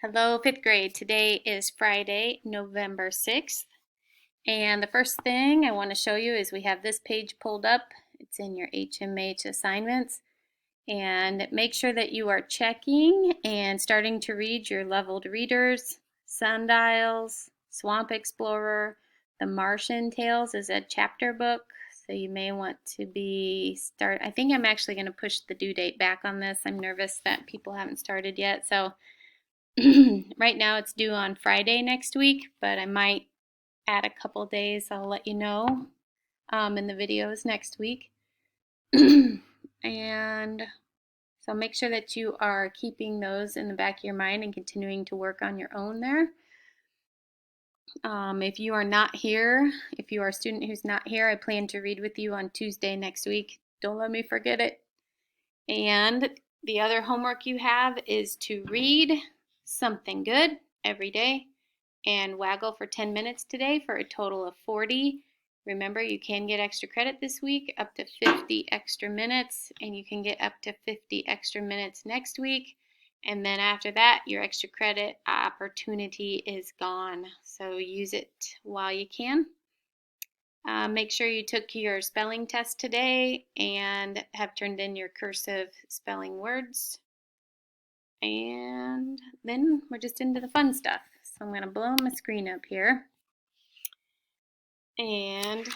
Hello, fifth grade. Today is Friday, November 6th. And the first thing I want to show you is we have this page pulled up. It's in your HMH assignments. And make sure that you are checking and starting to read your leveled readers, Sundials, Swamp Explorer. The Martian Tales is a chapter book, so you may want to I think I'm actually going to push the due date back on this. I'm nervous that people haven't started yet, so right now it's due on Friday next week, but I might add a couple days. I'll let you know in the videos next week. And so make sure that you are keeping those in the back of your mind and continuing to work on your own there. If you are not here, if you are a student who's not here, I plan to read with you on Tuesday next week. Don't let me forget it. And the other homework you have is to read something good every day and waggle for 10 minutes today for a total of 40. Remember, you can get extra credit this week, up to 50 extra minutes, and you can get up to 50 extra minutes next week. And then after that, your extra credit opportunity is gone. So use it while you can. Make sure you took your spelling test today and have turned in your cursive spelling words. And then we're just into the fun stuff. So I'm going to blow my screen up here and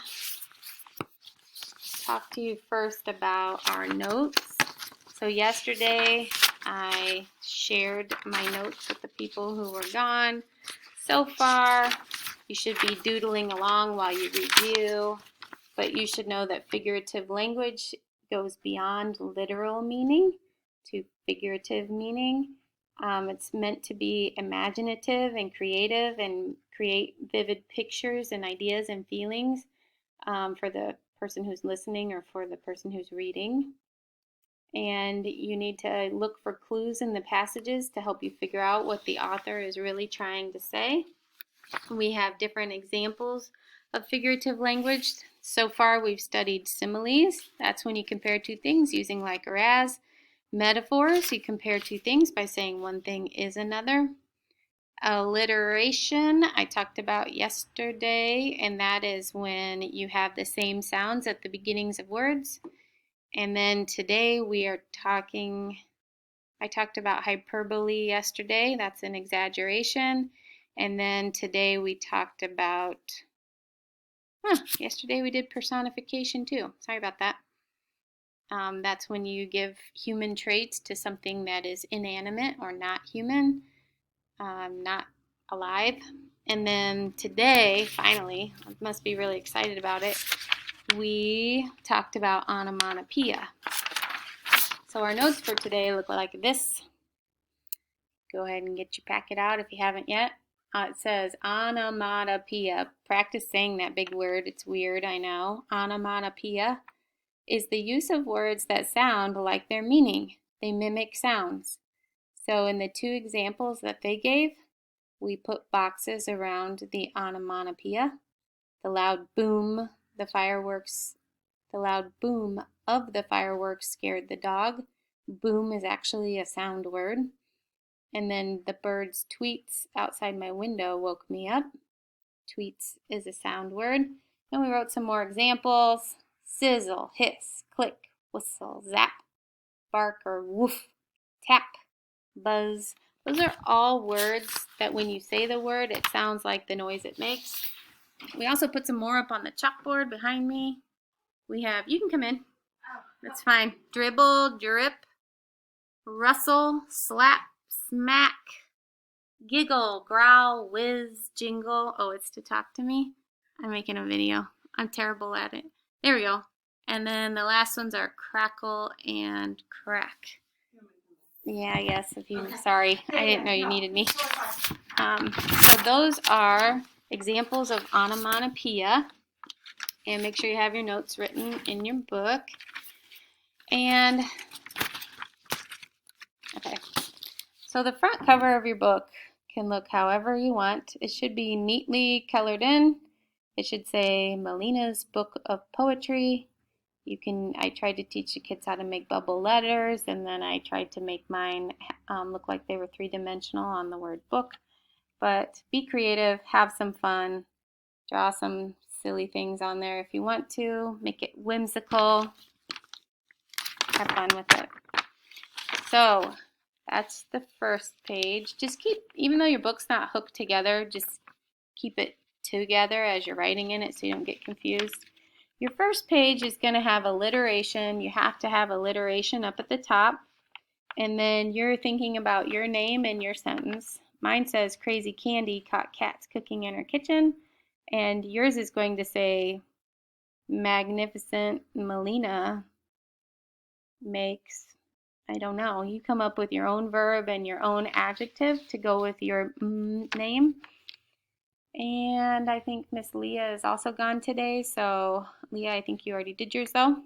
talk to you first about our notes. So yesterday I shared my notes with the people who were gone. So far, you should be doodling along while you review, but you should know that figurative language goes beyond literal meaning to figurative meaning. It's meant to be imaginative and creative and create vivid pictures and ideas and feelings for the person who's listening or for the person who's reading. And you need to look for clues in the passages to help you figure out what the author is really trying to say. We have different examples of figurative language. So far we've studied similes. That's when you compare two things using like or as. Metaphors, you compare two things by saying one thing is another. Alliteration, I talked about yesterday, and that is when you have the same sounds at the beginnings of words. And then today I talked about hyperbole yesterday, that's an exaggeration. And then today we talked about, yesterday we did personification too. Sorry about that. That's when you give human traits to something that is inanimate or not human, not alive. And then today, finally, I must be really excited about it, we talked about onomatopoeia. So our notes for today look like this. Go ahead and get your packet out if you haven't yet. It says onomatopoeia. Practice saying that big word. It's weird, I know. Onomatopoeia is the use of words that sound like their meaning. They mimic sounds. So in the two examples that they gave, we put boxes around the onomatopoeia. The loud boom, the loud boom of the fireworks scared the dog. Boom is actually a sound word. And then the bird's tweets outside my window woke me up. Tweets is a sound word. And we wrote some more examples. Sizzle, hiss, click, whistle, zap, bark or woof, tap, buzz. Those are all words that when you say the word, it sounds like the noise it makes. We also put some more up on the chalkboard behind me. We have, you can come in. That's fine. Dribble, drip, rustle, slap, smack, giggle, growl, whiz, jingle. Oh, it's to talk to me? I'm making a video. I'm terrible at it. There we go. And then the last ones are crackle and crack. Yeah, yes, if you, sorry, I didn't know you needed me. So those are examples of onomatopoeia. And make sure you have your notes written in your book. And, okay, so the front cover of your book can look however you want. It should be neatly colored in. It should say Melina's Book of Poetry. I tried to teach the kids how to make bubble letters, and then I tried to make mine look like they were three-dimensional on the word book. But be creative, have some fun, draw some silly things on there if you want to, make it whimsical, have fun with it. So that's the first page. Just keep, even though your book's not hooked together, just keep it together as you're writing in it so you don't get confused. Your first page is going to have alliteration. You have to have alliteration up at the top. And then you're thinking about your name and your sentence. Mine says Crazy Candy caught cats cooking in her kitchen. And yours is going to say Magnificent Melina makes, I don't know, you come up with your own verb and your own adjective to go with your name. And I think Miss Leah is also gone today, so Leah, I think you already did yours though.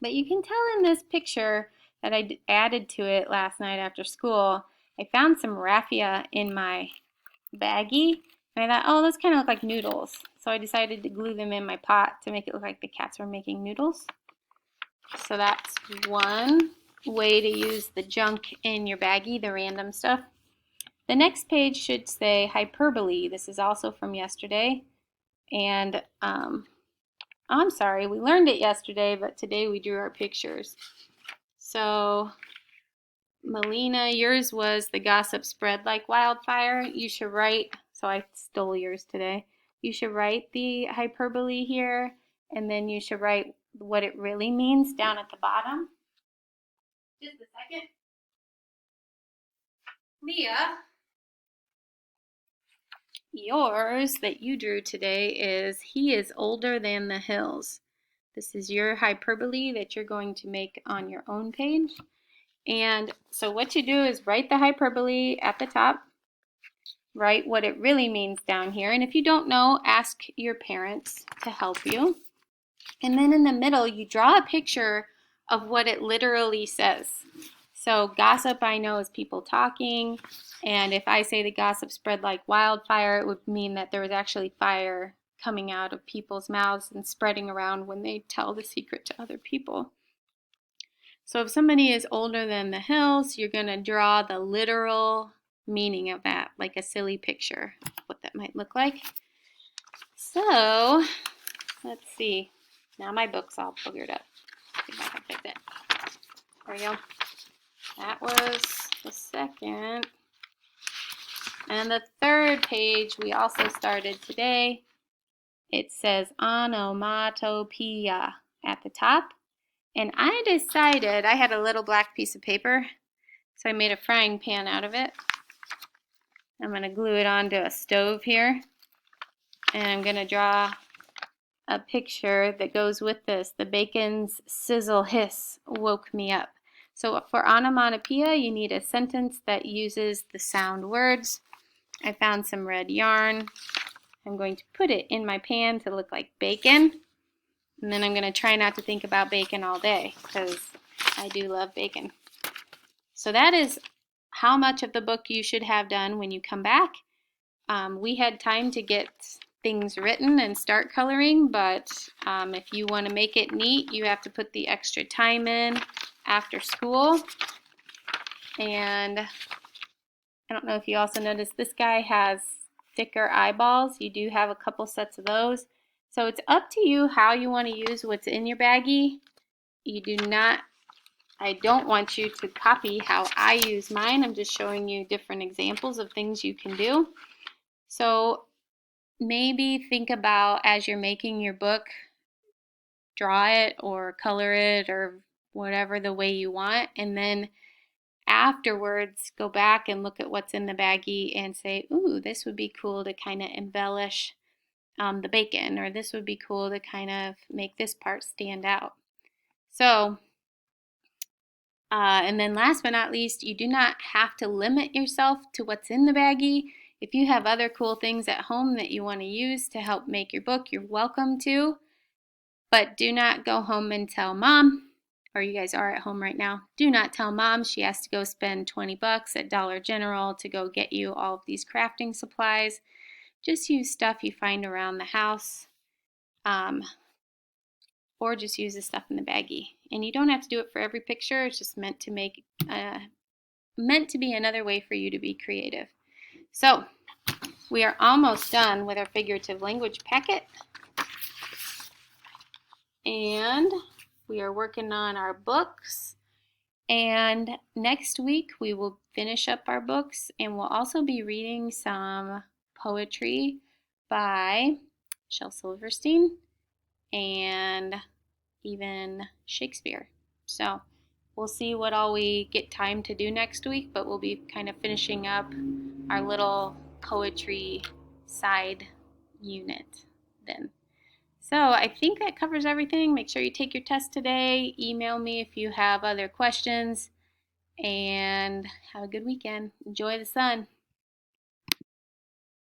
But you can tell in this picture that I added to it last night after school, I found some raffia in my baggie, and I thought, oh, those kind of look like noodles. So I decided to glue them in my pot to make it look like the cats were making noodles. So that's one way to use the junk in your baggie, the random stuff. The next page should say hyperbole. This is also from yesterday. And I'm sorry, we learned it yesterday, but today we drew our pictures. So, Melina, yours was the gossip spread like wildfire. You should write, so I stole yours today. You should write the hyperbole here, and then you should write what it really means down at the bottom. Just a second. Leah, yours that you drew today is he is older than the hills. This is your hyperbole that you're going to make on your own page. And so what you do is write the hyperbole at the top, write what it really means down here, and if you don't know, ask your parents to help you. And then in the middle, you draw a picture of what it literally says. So gossip, I know, is people talking, and if I say the gossip spread like wildfire, it would mean that there was actually fire coming out of people's mouths and spreading around when they tell the secret to other people. So if somebody is older than the hills, you're going to draw the literal meaning of that, like a silly picture, what that might look like. So let's see. Now my book's all boogered up. See if I can fix it. There we go. That was the second. And the third page we also started today. It says onomatopoeia at the top. And I decided, I had a little black piece of paper, so I made a frying pan out of it. I'm going to glue it onto a stove here, and I'm going to draw a picture that goes with this. The bacon's sizzle hiss woke me up. So for onomatopoeia, you need a sentence that uses the sound words. I found some red yarn. I'm going to put it in my pan to look like bacon. And then I'm going to try not to think about bacon all day because I do love bacon. So that is how much of the book you should have done when you come back. We had time to get things written and start coloring, but if you want to make it neat, you have to put the extra time in after school. And I don't know if you also noticed this guy has thicker eyeballs. You do have a couple sets of those. So it's up to you how you want to use what's in your baggie. I don't want you to copy how I use mine. I'm just showing you different examples of things you can do. So maybe think about, as you're making your book, draw it or color it or whatever the way you want, and then afterwards go back and look at what's in the baggie and say, ooh, this would be cool to kind of embellish the bacon, or this would be cool to kind of make this part stand out. So, and then last but not least, you do not have to limit yourself to what's in the baggie. If you have other cool things at home that you want to use to help make your book, you're welcome to. But do not go home and tell mom, or you guys are at home right now, do not tell mom she has to go spend 20 bucks at Dollar General to go get you all of these crafting supplies. Just use stuff you find around the house. or just use the stuff in the baggie. And you don't have to do it for every picture. It's just meant to be another way for you to be creative. So we are almost done with our figurative language packet. And we are working on our books. And next week we will finish up our books, and we'll also be reading some poetry by Shel Silverstein and even Shakespeare. So we'll see what all we get time to do next week, but we'll be kind of finishing up our little poetry side unit then. So I think that covers everything. Make sure you take your test today. Email me if you have other questions. And have a good weekend. Enjoy the sun.